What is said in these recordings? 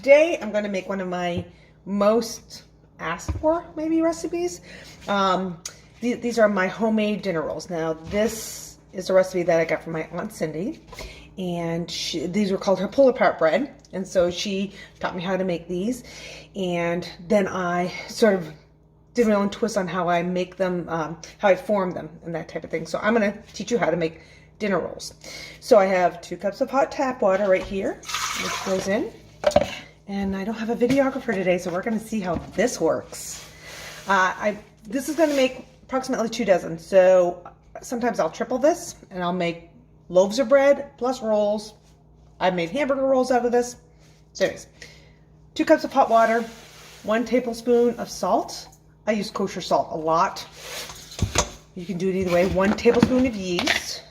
today I'm going to make one of my most asked for maybe recipes. These are my homemade dinner rolls. Now this is a recipe that I got from my Aunt Cindy, and these were called her pull-apart bread, and so she taught me how to make these, and then I sort of did my own twist on how I make them, how I form them and that type of thing. So I'm going to teach you how to make dinner rolls. So I have 2 cups of hot tap water right here, which goes in. And I don't have a videographer today, so we're going to see how this works. This is going to make approximately 2 dozen. So sometimes I'll triple this and I'll make loaves of bread plus rolls. I've made hamburger rolls out of this. So anyways, 2 cups of hot water, 1 tablespoon of salt. I use kosher salt a lot. You can do it either way. 1 tablespoon of yeast.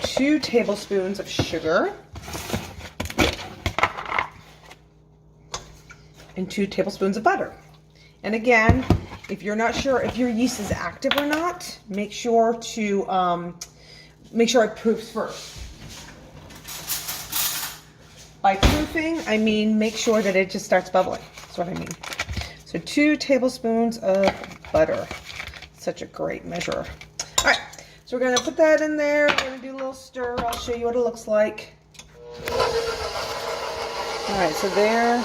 2 tablespoons of sugar. And 2 tablespoons of butter. And again, if you're not sure if your yeast is active or not, make sure it proofs first. By proofing, I mean make sure that it just starts bubbling. That's what I mean. So 2 tablespoons of butter. Such a great measure. All right, so we're gonna put that in there. We're gonna do a little stir. I'll show you what it looks like. All right, so there.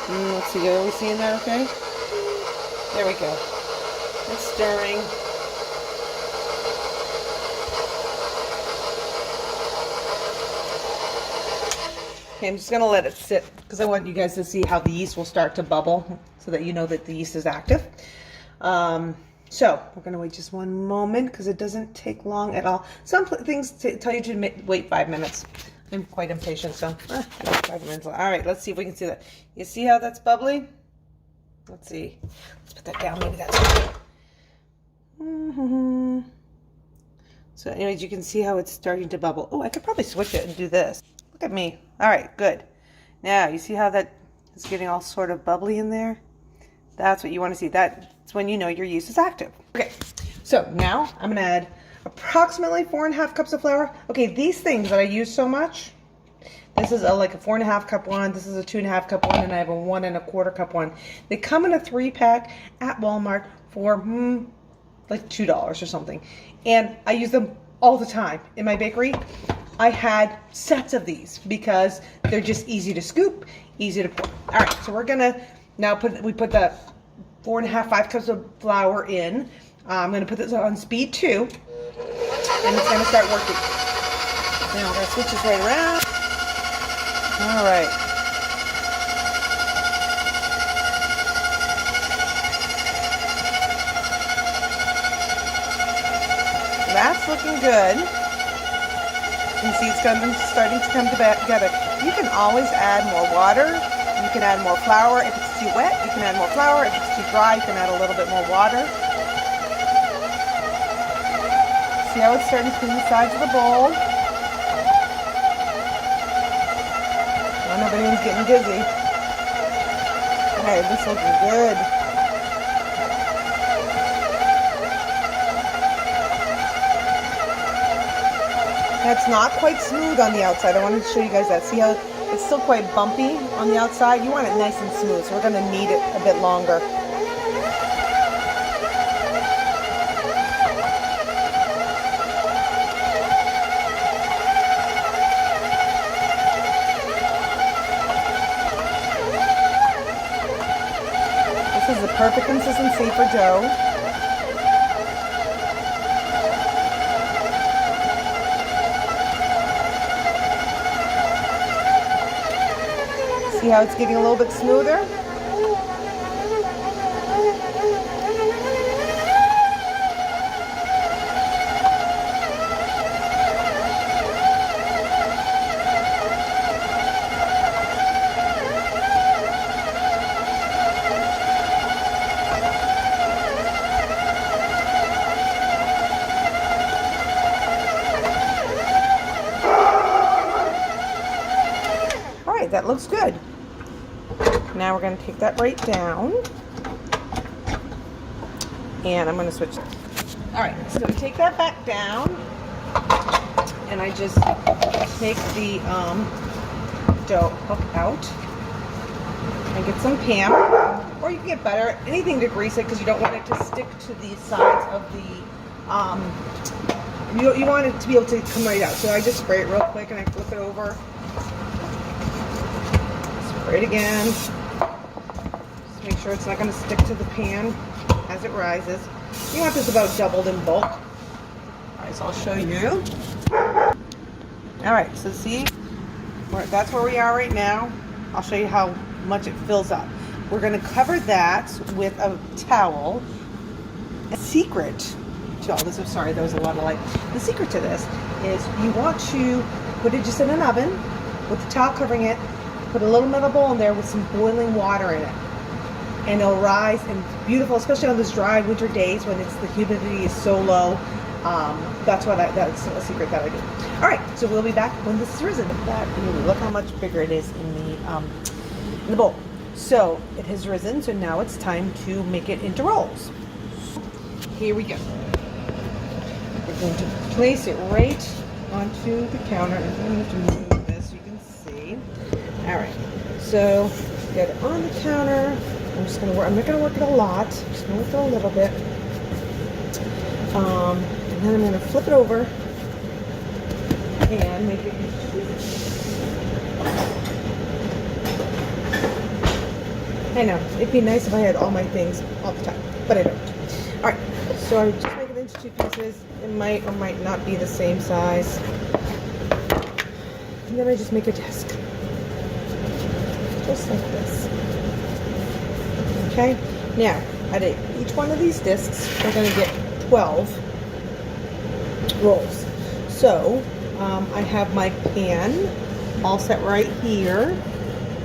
Let's see, are we seeing that okay? There we go. It's stirring. Okay, I'm just going to let it sit because I want you guys to see how the yeast will start to bubble so that you know that the yeast is active. So we're going to wait just one moment because it doesn't take long at all. Some things tell you to wait 5 minutes. I'm quite impatient, so 5 minutes. All right, let's see if we can see that. You see how that's bubbly? Let's see. Let's put that down. Maybe that's right. So anyways, you can see how it's starting to bubble. Oh, I could probably switch it and do this. Look at me. All right, good. Now, you see how that is getting all sort of bubbly in there? That's what you want to see. That's when you know your yeast is active. Okay, so now I'm going to add approximately 4.5 cups of flour. Okay, these things that I use so much, this is like a 4.5 cup one, this is a 2.5 cup one, and I have a 1.25 cup one. They come in a 3-pack at Walmart for like $2 or something. And I use them all the time. In my bakery, I had sets of these because they're just easy to scoop, easy to pour. All right, so we're gonna now we put the 5 cups of flour in. I'm gonna put this on speed 2, and it's gonna start working. Now we're gonna switch this right around. All right. That's looking good. You see it's starting to come together. You can always add more water. You can add more flour. If it's too wet, you can add more flour. If it's too dry, you can add a little bit more water. See how it's starting to clean the sides of the bowl? I don't know if anyone's getting dizzy. Okay, this looking good. It's not quite smooth on the outside. I wanted to show you guys that. See how it's still quite bumpy on the outside? You want it nice and smooth, so we're going to knead it a bit longer. This is the perfect consistency for dough. See how it's getting a little bit smoother? All right, that looks good. Now we're going to take that right down, and I'm going to switch. All right, so we take that back down, and I just take the dough hook out and get some Pam, or you can get butter, anything to grease it because you don't want it to stick to the sides of the, you want it to be able to come right out. So I just spray it real quick and I flip it over. Spray it again. Just make sure it's not going to stick to the pan as it rises. You want this about doubled in bulk. All right, so I'll show you. All right, so see, that's where we are right now. I'll show you how much it fills up. We're going to cover that with a towel. A secret to all this, I'm sorry, there was a lot of light. The secret to this is you want to put it just in an oven with the towel covering it, put a little metal bowl in there with some boiling water in it. And it'll rise and it's beautiful, especially on those dry winter days when the humidity is so low. That's a secret that I do. All right, so we'll be back when this is risen. Look how much bigger it is in the bowl. So it has risen, so now it's time to make it into rolls. Here we go. We're going to place it right onto the counter. I'm going to move this so you can see. All right, so get it on the counter. I'm just going to work. I'm not going to work it a lot. I'm just going to work it a little bit. And then I'm going to flip it over and make it. I know, it'd be nice if I had all my things all the time, but I don't. All right, so I just make it into 2 pieces. It might or might not be the same size. And then I just make a disc. Just like this. Okay, now, out of each one of these discs, we're going to get 12 rolls. So, I have my pan all set right here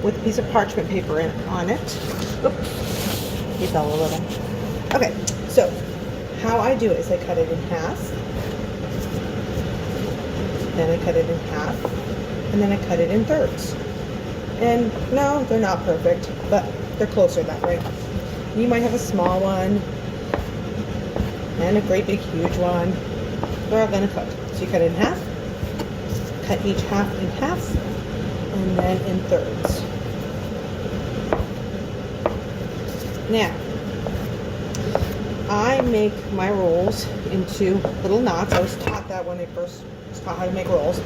with a piece of parchment paper on it. Oops, he fell a little. Okay, so how I do it is I cut it in half, then I cut it in half, and then I cut it in thirds. And no, they're not perfect, but they're closer that way. You might have a small one and a great big huge one. They're all gonna cook. So you cut it in half, cut each half in half, and then in thirds. Now, I make my rolls into little knots. I was taught that when I first was taught how to make rolls,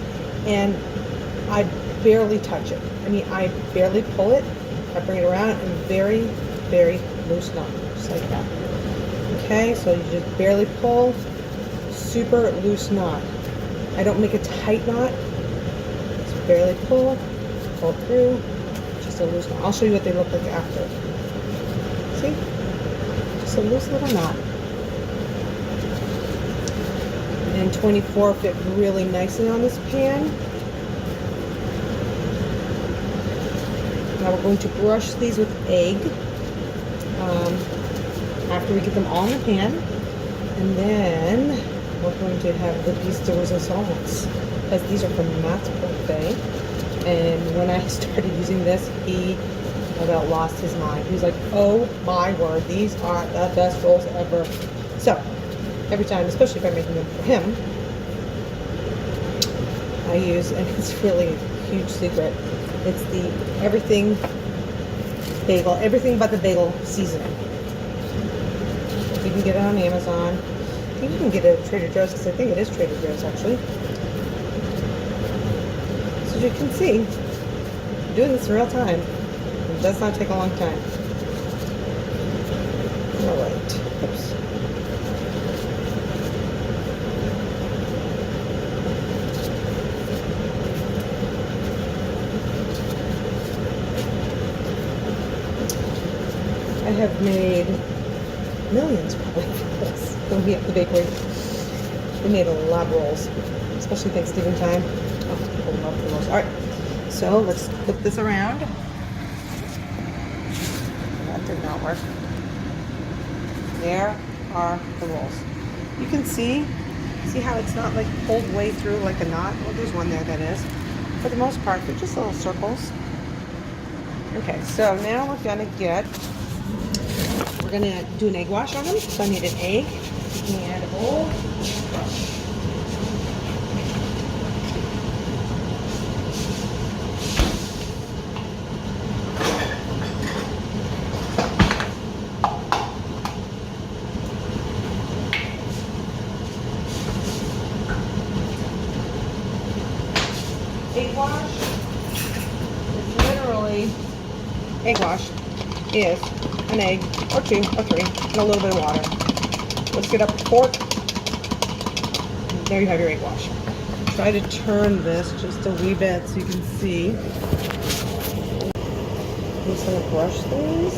and I barely touch it. I mean, I barely pull it. I bring it around and very, very loose knot, just like that. Okay, so you just barely pull, super loose knot. I don't make a tight knot. Just barely pull through, just a loose knot. I'll show you what they look like after. See? Just a loose little knot. And 24 fit really nicely on this pan. Now we're going to brush these with egg after we get them all in the pan. And then we're going to have the yeast resistance, because these are from Matt's birthday. And when I started using this, he about lost his mind. He was like, oh my word, these are the best rolls ever. So every time, especially if I'm making them for him, I use, and it's really a huge secret, it's the everything bagel, everything but the bagel seasoning. You can get it on Amazon. I think you can get it at Trader Joe's, because I think it is Trader Joe's actually. So as you can see, I'm doing this in real time. It does not take a long time. Alright. Oops. I have made millions probably of rolls when we at the bakery. We made a lot of rolls, especially Thanksgiving time. Oh, people love the rolls. Alright, so let's flip this around. That did not work. There are the rolls. You can see how it's not like pulled way through like a knot. Well, there's one there that is. For the most part, they're just little circles. Okay, so now we're gonna do an egg wash on them. So I need an egg and a bowl. egg wash is an egg, or 2, or 3, and a little bit of water. Let's get up the fork. There you have your egg wash. Try to turn this just a wee bit so you can see. I'm just going to brush these.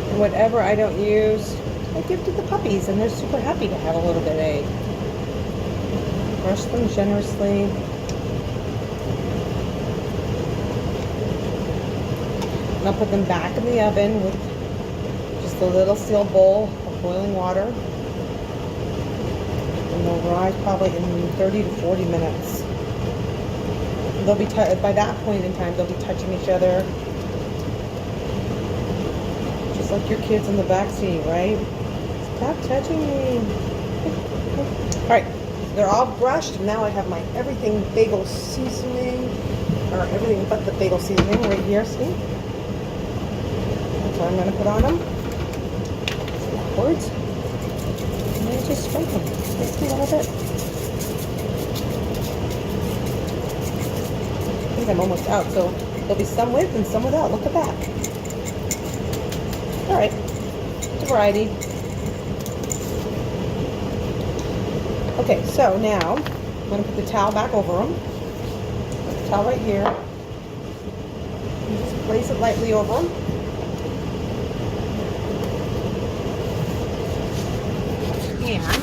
And whatever I don't use, I give to the puppies, and they're super happy to have a little bit of egg. Brush them generously. And I'll put them back in the oven with just a little steel bowl of boiling water. And they'll rise probably in 30 to 40 minutes. They'll be by that point in time, they'll be touching each other. Just like your kids in the back seat, right? Stop touching me. Alright, they're all brushed. Now I have my everything bagel seasoning, or everything but the bagel seasoning right here, see? That's what I'm going to put on them. Backwards. And then just sprinkle them. Just a little bit. I think I'm almost out, so there'll be some with and some without. Look at that. Alright, it's a variety. Okay, so now I'm going to put the towel back over them. Put the towel right here. And just place it lightly over them. And I'm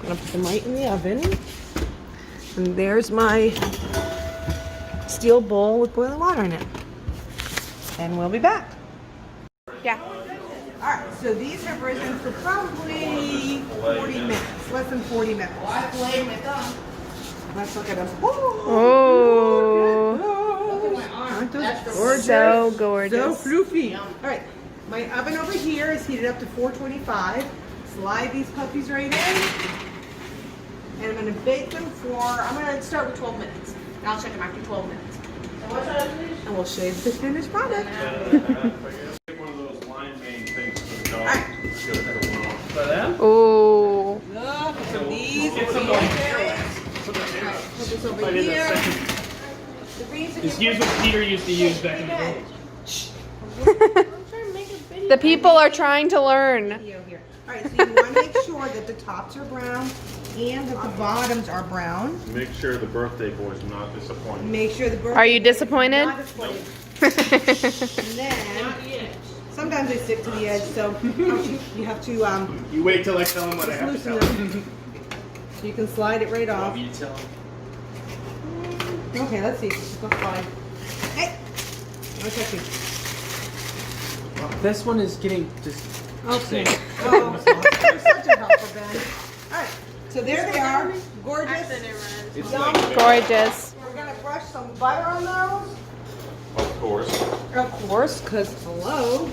going to put them right in the oven. And there's my steel bowl with boiling water in it. And we'll be back. Yeah. Alright, so these have risen for probably 40 minutes. Less than 40 minutes. Let's look at them. Oh. Aren't those gorgeous? So gorgeous. So floofy. Alright, my oven over here is heated up to 425. Slide these puppies right in. And I'm going to bake them for, I'm going to start with 12 minutes. And I'll check them after 12 minutes. And we'll show you the finished product. Oh. Look, so these are the put this over here. Just use what Peter used to use back in the day. The people are trying to learn. Alright, so you want to make sure that the tops are brown and that the bottoms are brown. Make sure the birthday boy's not disappointed. Make sure the birthday Are you boy is disappointed? not disappointed. And then, sometimes they stick to the edge, so you have to You wait till I tell him what I have to loosen tell him. them. So you can slide it right off. Want me to tell him? Okay, let's see. Just go slide. Hey! No touching. This one is getting just. Okay. Oh, you're such a helper, Ben. Alright, so there they are. Gorgeous. It's Yum. like Gorgeous. We're going to brush some butter on those. Of course. Of course, because hello.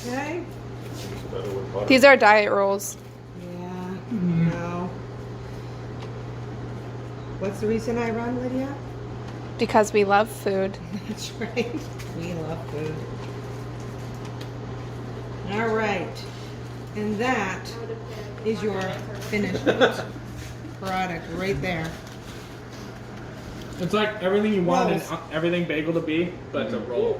Okay. Better with butter. These are diet rolls. Yeah. No. What's the reason I run, Lydia? Because we love food. That's right. We love food. All right. And that is your finished product right there. It's like everything you want Rolls. and everything bagel to be, but it's a roll.